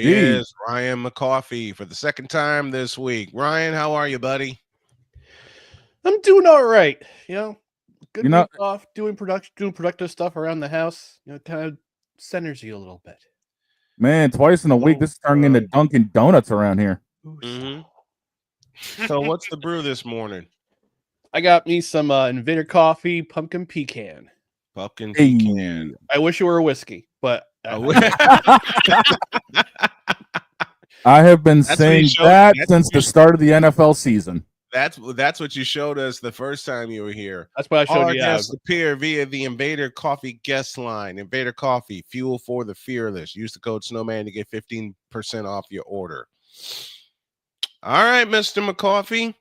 he is, Ryan McCarthy, for the second time this week. Ryan, how are you, buddy? I'm doing all right. Good You know, week off, doing productive stuff around the house. Kind of centers you a little bit. man, twice in a week. This is turning into Dunkin' Donuts around here. Mm-hmm. So what's the brew this morning? I got me some Invader Coffee Pumpkin Pecan. Pumpkin pecan. I wish it were a whiskey, but I have been saying that since the start of the NFL season. That's what you showed us the first time you were here. That's what I showed you. Guests appear via the Invader Coffee guest line. Invader Coffee, fuel for the fearless. Use the code Snowman to get 15% off your order. All right, Mr. McCarthy.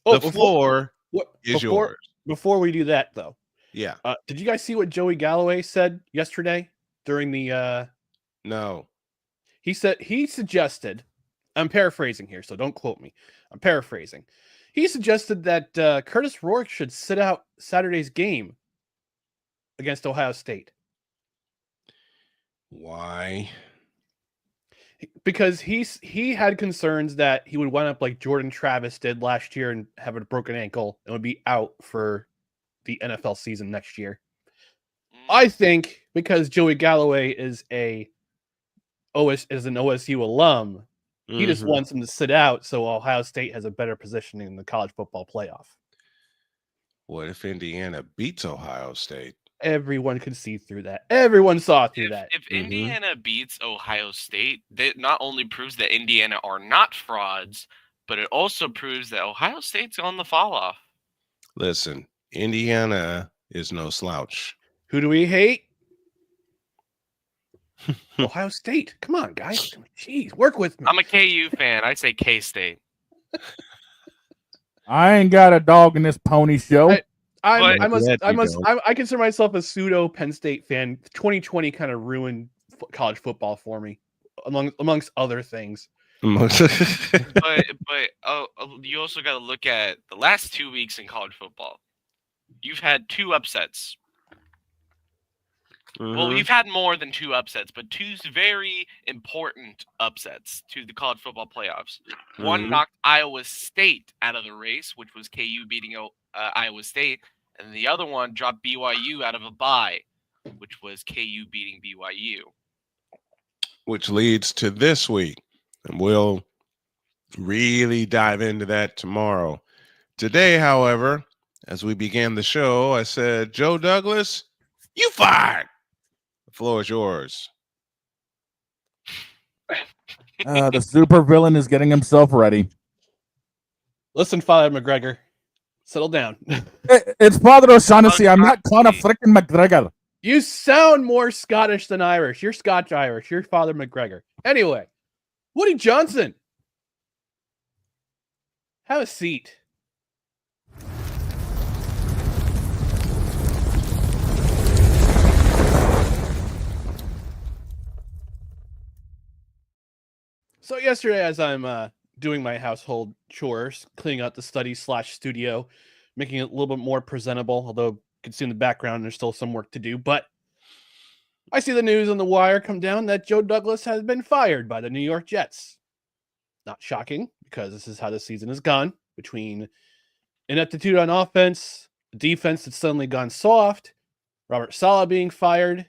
The floor is yours. Before we do that, though. Yeah. Did you guys see what Joey Galloway said yesterday during the No. He suggested, I'm paraphrasing here, so don't quote me. I'm paraphrasing. He suggested that Curtis Rourke should sit out Saturday's game against Ohio State. Why? Because he had concerns that he would wind up like Jordan Travis did last year and have a broken ankle and would be out for the NFL season next year. I think because Joey Galloway is an OSU alum, he just wants him to sit out so Ohio State has a better position in the college football playoff. What if Indiana beats Ohio State? Everyone could see through that. Everyone saw through that. If Indiana beats Ohio State, that not only proves that Indiana are not frauds, but it also proves that Ohio State's on the fall off. Listen, Indiana is no slouch. Who do we hate? Ohio State. Come on, guys. Jeez, work with me. I'm a KU fan. I say K-State. I ain't got a dog in this pony show. I consider myself a pseudo Penn State fan. 2020 kind of ruined college football for me, amongst other things. but you also got to look at the last 2 weeks in college football. You've had two upsets. Well, you've had more than two upsets, but two very important upsets to the college football playoffs. One knocked Iowa State out of the race, which was KU beating Iowa State, and the other one dropped BYU out of a bye, which was KU beating BYU. Which leads to this week, and we'll really dive into that tomorrow. Today, however, as we began the show, I said, Joe Douglas, you fired. The floor is yours. The supervillain is getting himself ready. Listen, Father McGregor, settle down. It's Father O'Shaughnessy. I'm not Conor frickin' McGregor. You sound more Scottish than Irish. You're Scotch-Irish. You're Father McGregor. Anyway, Woody Johnson. Have a seat. So yesterday, as I'm doing my household chores, cleaning out the study/studio, making it a little bit more presentable, although you can see in the background there's still some work to do, but I see the news on the wire come down that Joe Douglas has been fired by the New York Jets. Not shocking, because this is how the season has gone, between ineptitude on offense, a defense that's suddenly gone soft, Robert Saleh being fired.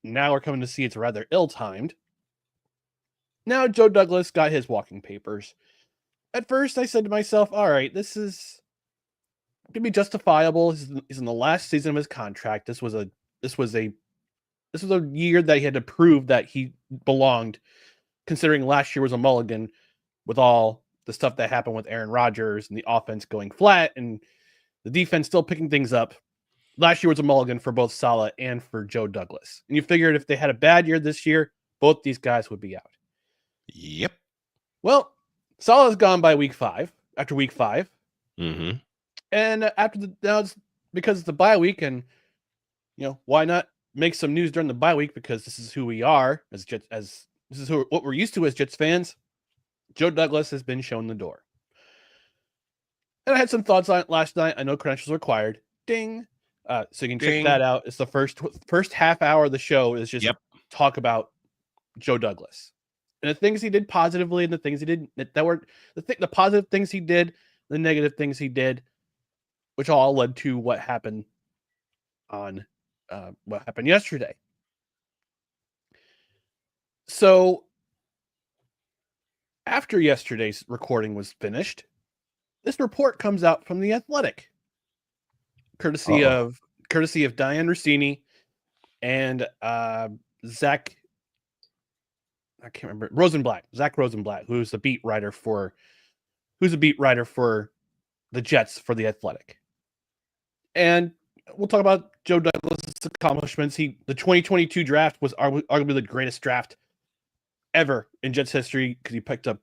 Now we're coming to see it's rather ill-timed. Now Joe Douglas got his walking papers. At first, I said to myself, all right, this is going to be justifiable. He's in the last season of his contract. This was a year that he had to prove that he belonged, considering last year was a mulligan with all the stuff that happened with Aaron Rodgers and the offense going flat and the defense still picking things up. Last year was a mulligan for both Saleh and for Joe Douglas. And you figured if they had a bad year this year, both these guys would be out. Yep. Well, Saleh's gone by after week 5. Mm-hmm. And now it's because it's the bye week, and why not make some news during the bye week, because this is who we are what we're used to as Jets fans. Joe Douglas has been shown the door. And I had some thoughts on it last night. I know credentials required. Ding. So you can check that out. It's the first half hour of the show is just talk about Joe Douglas and the things he did positively and the things he did that were the positive things he did, the negative things he did, which all led to what happened yesterday. So after yesterday's recording was finished, this report comes out from The Athletic, courtesy of Diane Rossini and Zach Rosenblatt, who's a beat writer for the Jets for The Athletic. And we'll talk about Joe Douglas' accomplishments. The 2022 draft was arguably the greatest draft ever in Jets history because he picked up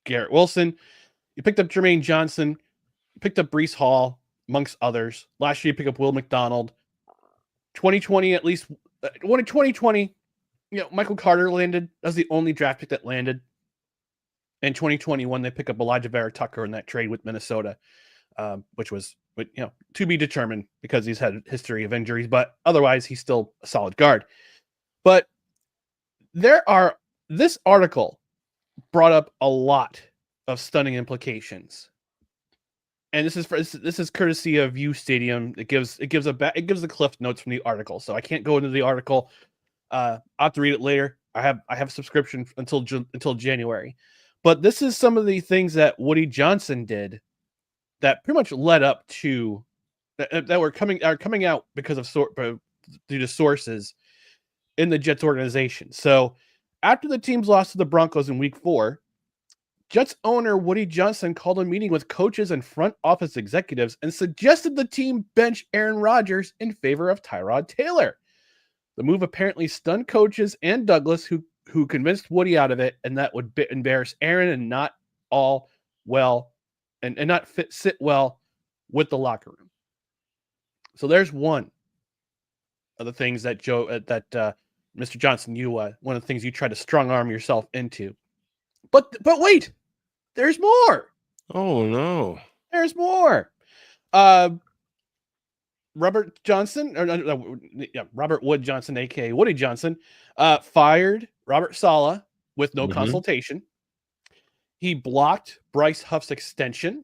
Garrett Wilson, you picked up Jermaine Johnson, you picked up Breece Hall, amongst others. Last year, you picked up Will McDonald. 2020, at least, in 2020, Michael Carter landed. That was the only draft pick that landed. In 2021, they pick up Elijah Vera Tucker in that trade with Minnesota, which was, to be determined because he's had a history of injuries, but otherwise he's still a solid guard. But this article brought up a lot of stunning implications, and this is courtesy of U Stadium. It gives the cliff notes from the article, so I can't go into the article. I'll have to read it later. I have a subscription until January, but this is some of the things that Woody Johnson did that pretty much led up to that are coming out because of due to sources in the Jets organization. So after the team's loss to the Broncos in Week 4, Jets owner Woody Johnson called a meeting with coaches and front office executives and suggested the team bench Aaron Rodgers in favor of Tyrod Taylor. The move apparently stunned coaches and Douglas, who convinced Woody out of it, and that would embarrass Aaron and not all well and not sit well with the locker room. So there's one of the things that Mr. Johnson, one of the things you try to strong arm yourself into. But wait, there's more. Oh no, there's more. Robert Wood Johnson, aka Woody Johnson, fired Robert Saleh with no consultation. He blocked Bryce Huff's extension,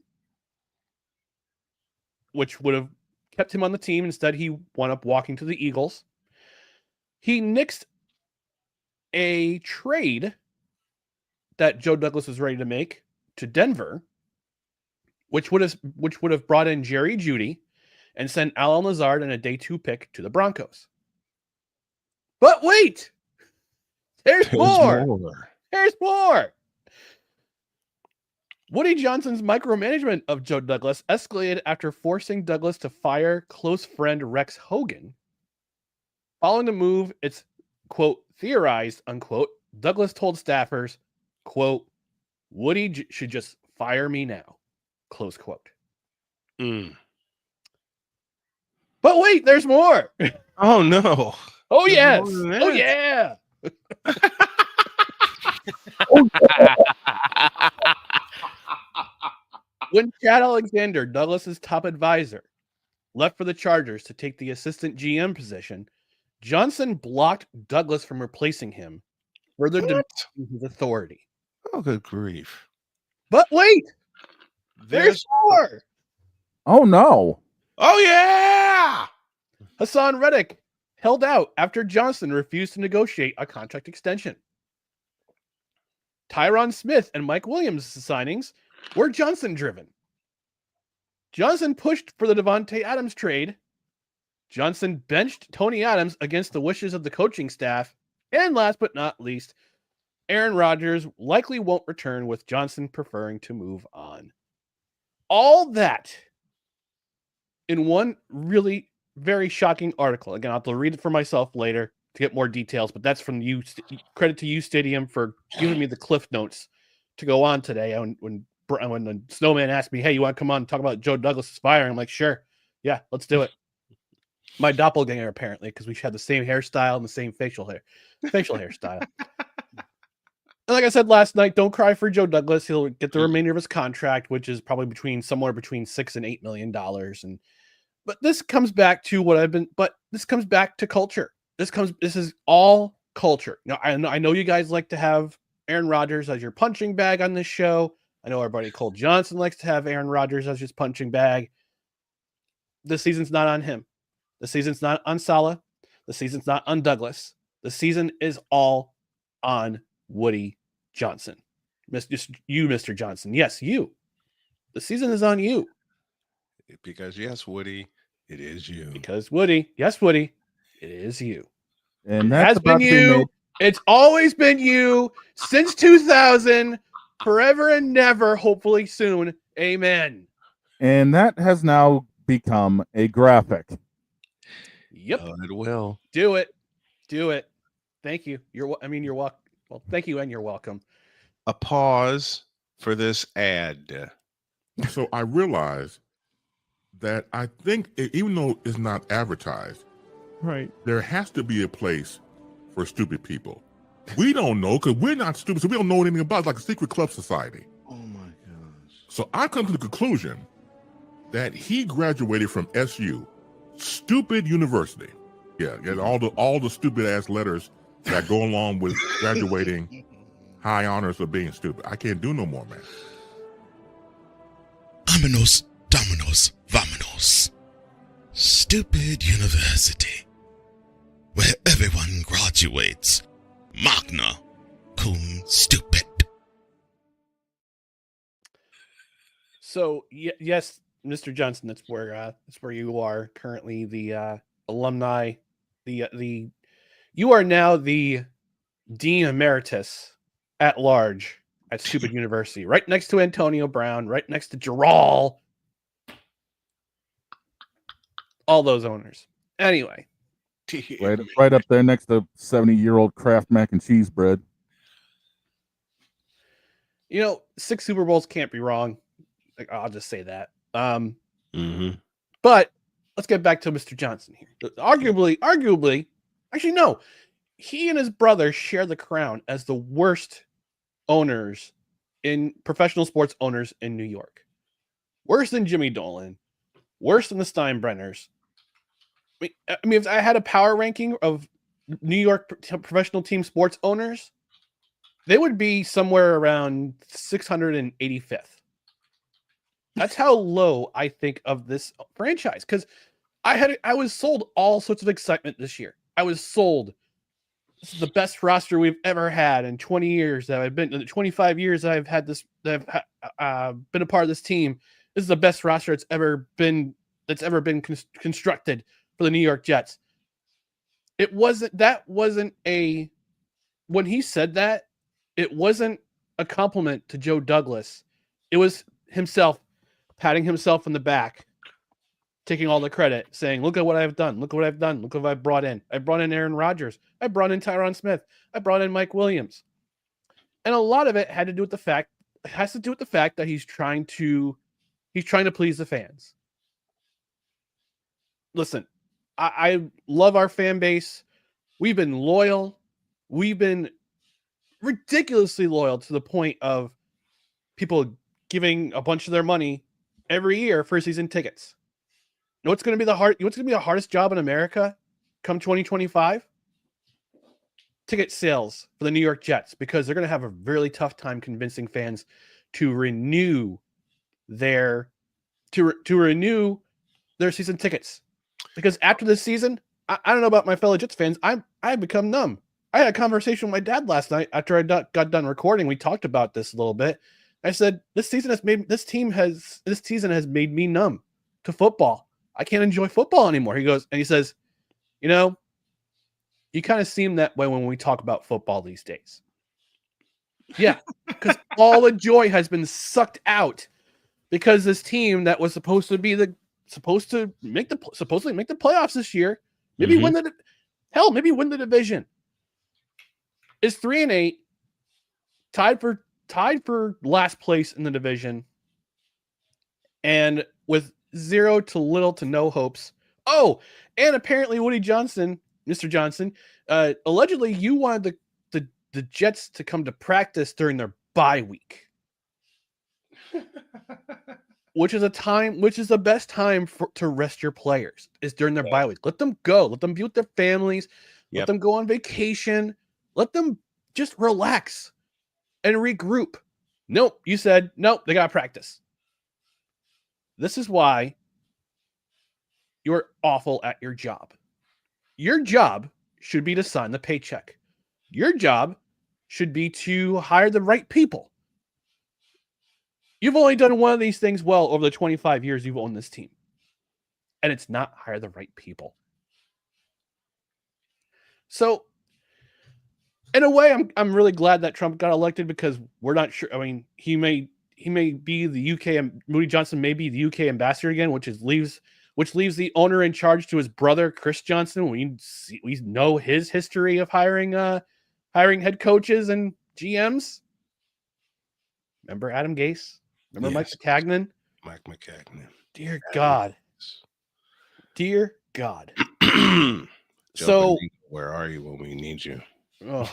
which would have kept him on the team. Instead, he wound up walking to the Eagles. He nixed a trade that Joe Douglas was ready to make to Denver, which would have brought in Jerry Jeudy and sent Allen Lazard and a day 2 pick to the Broncos. But wait, there's more. There's more. Woody Johnson's micromanagement of Joe Douglas escalated after forcing Douglas to fire close friend Rex Hogan. Following the move, it's, quote, theorized, unquote, Douglas told staffers, quote, Woody should just fire me now, close quote. But wait, there's more. Oh, no. Oh, yes. Oh, yeah. When Chad Alexander, Douglas's top advisor, left for the Chargers to take the assistant GM position, Johnson blocked Douglas from replacing him, further diminishing his authority. Oh, good grief. But wait, there's more. Oh, no. Oh, yeah. Hassan Reddick held out after Johnson refused to negotiate a contract extension. Tyron Smith and Mike Williams' signings were Johnson-driven. Johnson pushed for the Devontae Adams trade. Johnson benched Tony Adams against the wishes of the coaching staff. And last but not least, Aaron Rodgers likely won't return, with Johnson preferring to move on. All that in one really very shocking article. Again, I'll have to read it for myself later to get more details, but that's from you. Credit to U Stadium for giving me the cliff notes to go on today. When the Snowman asked me, hey, you want to come on and talk about Joe Douglas' firing? I'm like, sure. Yeah, let's do it. My doppelganger, apparently, because we had the same hairstyle and the same facial hairstyle. And like I said last night, don't cry for Joe Douglas. He'll get the remainder of his contract, which is probably somewhere between $6 and $8 million. But this comes back to this comes back to culture. This is all culture. Now, I know you guys like to have Aaron Rodgers as your punching bag on this show. I know our buddy Cole Johnson likes to have Aaron Rodgers as his punching bag. The season's not on him. The season's not on Saleh. The season's not on Douglas. The season is all on Woody Johnson. Mr. Johnson. Yes, you. The season is on you. Because yes, Woody, it is you. Because Woody, yes, Woody, it is you. And It that's has been about to be made. you. It's always been you since 2000, forever and never, hopefully soon. Amen. And that has now become a graphic. Yep. It will. Do it. Do it. Thank you. You're welcome. Well, thank you and you're welcome. A pause for this ad. So I realized that I think even though it's not advertised, Right. there has to be a place for stupid people. We don't know because we're not stupid, so we don't know anything about it. It's like a secret club society. Oh my gosh. So I come to the conclusion that he graduated from SU, stupid university. Yeah, all the stupid ass letters that go along with graduating, high honors of being stupid. I can't do no more, man. Vámonos, dominos, vámonos. Stupid university, where everyone graduates. Magna cum stupid. So yes, Mr. Johnson, that's where you are currently. The alumni, you are now the Dean Emeritus at large at Stupid University, right next to Antonio Brown, right next to Gerald, all those owners. Anyway, Right up there next to 70-year-old Kraft mac and cheese bread. 6 Super Bowls can't be wrong. Like, I'll just say that. But let's get back to Mr. Johnson here. Arguably, actually, no. He and his brother share the crown as the worst owners in professional sports owners in New York. Worse than Jimmy Dolan. Worse than the Steinbrenners. I mean, if I had a power ranking of New York professional team sports owners, they would be somewhere around 685th. That's how low I think of this franchise, because I was sold all sorts of excitement this year. I was sold. This is the best roster we've ever had in 20 years that I've been in the 25 years that I've had this, that I've been a part of this team. This is the best roster that's ever been constructed for the New York Jets. When he said that, it wasn't a compliment to Joe Douglas. It was himself patting himself on the back, taking all the credit, saying, look at what I've done. Look what I've done. Look what I've brought in. I brought in Aaron Rodgers. I brought in Tyron Smith. I brought in Mike Williams. And a lot of it has to do with the fact that he's trying to please the fans. Listen, I love our fan base. We've been loyal. We've been ridiculously loyal to the point of people giving a bunch of their money every year for season tickets. You know what's going to be the hardest job in America come 2025? Ticket sales for the New York Jets, because they're going to have a really tough time convincing fans to renew their season tickets. Because after this season, I don't know about my fellow Jets fans, I've become numb. I had a conversation with my dad last night after I got done recording. We talked about this a little bit. I said, this season has made me numb to football. I can't enjoy football anymore. He says, you kind of seem that way when we talk about football these days. Yeah, because all the joy has been sucked out because this team that was supposed to make the playoffs this year, maybe win the division, is 3-8, tied for last place in the division, and with zero to little to no hopes. Oh, and apparently Woody Johnson, Mr. Johnson, allegedly you wanted the Jets to come to practice during their bye week. Which is the best time to rest your players, is during their bye week. Let them go. Let them be with their families. Let them go on vacation. Let them just relax and regroup. Nope, you said nope, they got to practice. This is why you're awful at your job. Your job should be to sign the paycheck. Your job should be to hire the right people. You've only done one of these things well over the 25 years you've owned this team. And it's not hire the right people. So, in a way, I'm really glad that Trump got elected because we're not sure. I mean, he may be the UK, and Moody Johnson may be the UK ambassador again, which leaves the owner in charge to his brother Chris Johnson. We know his history of hiring head coaches and GMs. Remember Adam Gase? Remember Yes. Mike McCagnon? Mike McCagnon. Dear God. Dear God. So, where are you when we need you? Oh.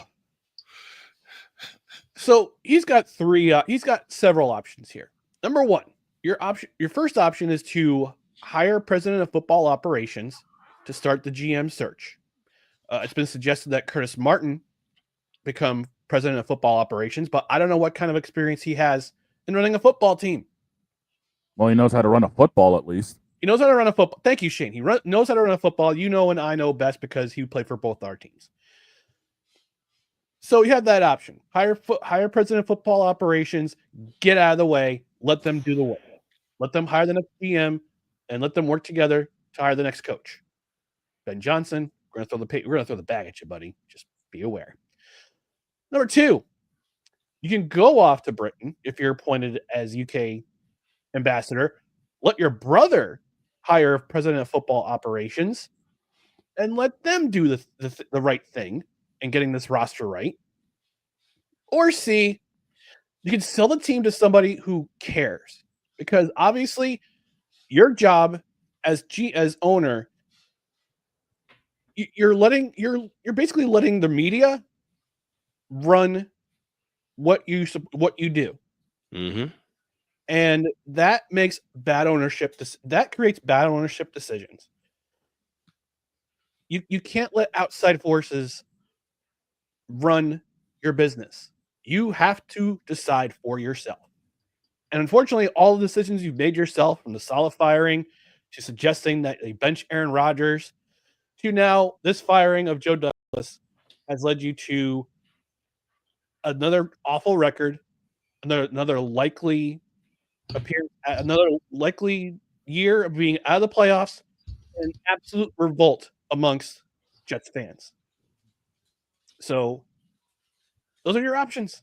So he's got several options here. Number one, your first option is to hire president of football operations to start the GM search. It's been suggested that Curtis Martin become president of football operations, but I don't know what kind of experience he has in running a football team. Well, he knows how to run a football at least. He knows how to run a football. Thank you, Shane. He knows how to run a football. You know, and I know best because he played for both our teams. So you have that option. Hire president of football operations, get out of the way, let them do the work. Let them hire the next GM and let them work together to hire the next coach. Ben Johnson, we're gonna throw the bag at you, buddy. Just be aware. Number two, you can go off to Britain if you're appointed as UK ambassador. Let your brother hire president of football operations and let them do the right thing and getting this roster right. Or C, you can sell the team to somebody who cares, because obviously your job as owner, you're basically letting the media run what you do. Mm-hmm. And that makes bad ownership. That creates bad ownership decisions. You can't let outside forces run your business. You have to decide for yourself. And unfortunately, all the decisions you've made yourself, from the Saleh firing to suggesting that they bench Aaron Rodgers to now this firing of Joe Douglas, has led you to another awful record, another likely appearance, another likely year of being out of the playoffs, and absolute revolt amongst Jets fans. So those are your options.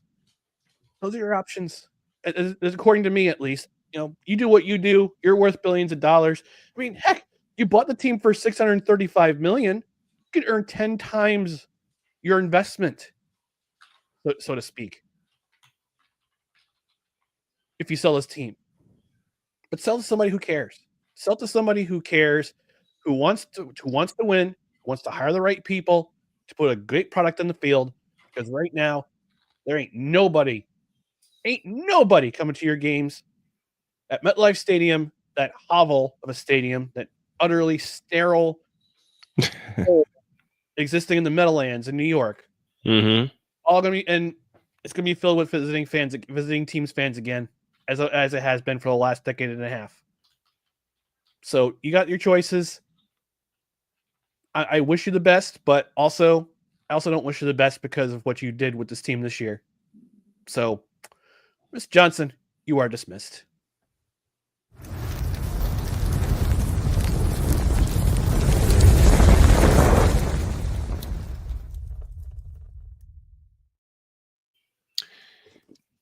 According to me, at least. You know, you do what you do. You're worth billions of dollars. I mean, heck, you bought the team for $635 million. You could earn 10 times your investment, so to speak, if you sell this team. But sell to somebody who cares. Sell to somebody who cares, who wants to win, who wants to hire the right people to put a great product on the field. Because right now, there ain't nobody coming to your games at MetLife Stadium, that hovel of a stadium, that utterly sterile existing in the Meadowlands in New York. Mm-hmm. All gonna be, and it's gonna be filled with visiting teams fans again, as it has been for the last decade and a half. So you got your choices. I wish you the best, but I also don't wish you the best because of what you did with this team this year. So, Ms. Johnson, you are dismissed.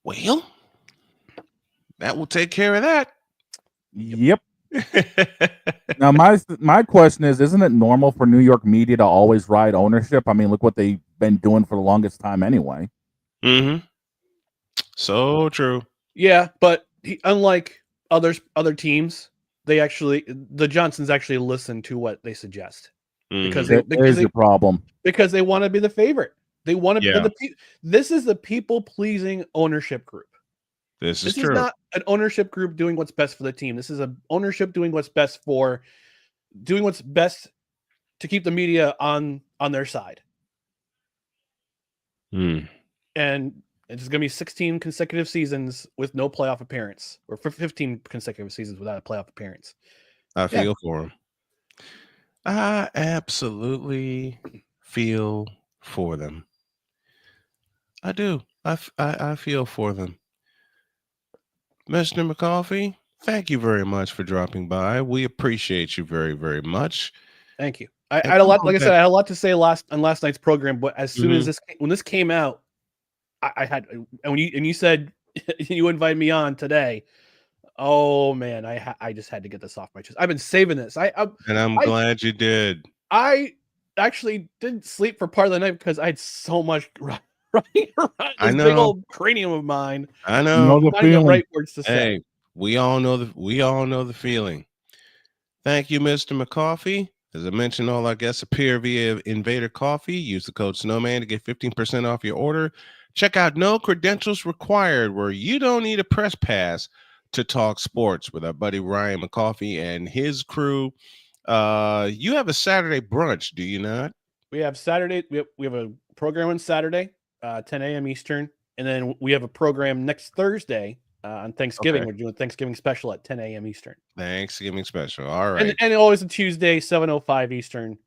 Well, that will take care of that. Yep. Now, my question is, isn't it normal for New York media to always ride ownership? I mean, look what they've been doing for the longest time anyway. Mm-hmm. So true. Yeah, but unlike other teams, the Johnsons actually listen to what they suggest. Because there's your problem. Because they want to be the favorite. They want to be this is the people-pleasing ownership group. This is true. Not an ownership group doing what's best for the team. This is an ownership doing what's best to keep the media on their side. Hmm. and it's going to be 16 consecutive seasons with no playoff appearance, or 15 consecutive seasons without a playoff appearance. I feel for him. I absolutely feel for them. I do. I feel for them. Mr. McCarthy, thank you very much for dropping by. We appreciate you very, very much. Thank you. I And had a come lot, on like I back. said, I had a lot to say on last night's program. But as soon as Mhm. when this came out, I had, and when you said you invited me on today. Oh man, I just had to get this off my chest. I've been saving this. And I'm glad you did. I actually didn't sleep for part of the night because I had so much running around I this big know. old cranium of mine. I know know. the Finding the feeling. right words to say. Hey, we all know the feeling. Thank you, Mr. McCarthy. As I mentioned, all our guests appear via Invader Coffee. Use the code Snowman to get 15% off your order. Check out No Credentials Required, where you don't need a press pass to talk sports with our buddy Ryan McCarthy and his crew. You have a Saturday brunch, do you not? We have Saturday. We have a program on Saturday, 10 a.m. Eastern, and then we have a program next Thursday on Thanksgiving. Okay. We're doing Thanksgiving special at 10 a.m. Eastern. Thanksgiving special. All right. And always a Tuesday, 7:05 Eastern,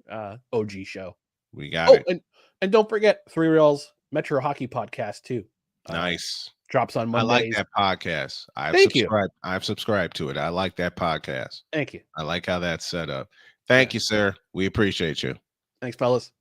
OG show. We got it. And don't forget Three Rails Metro Hockey Podcast too. Nice. Drops on I like Mondays. that podcast. Thank you. I've subscribed to it. I like that podcast. Thank you. I like how that's set up. Thank you, sir. We appreciate you. Thanks, fellas.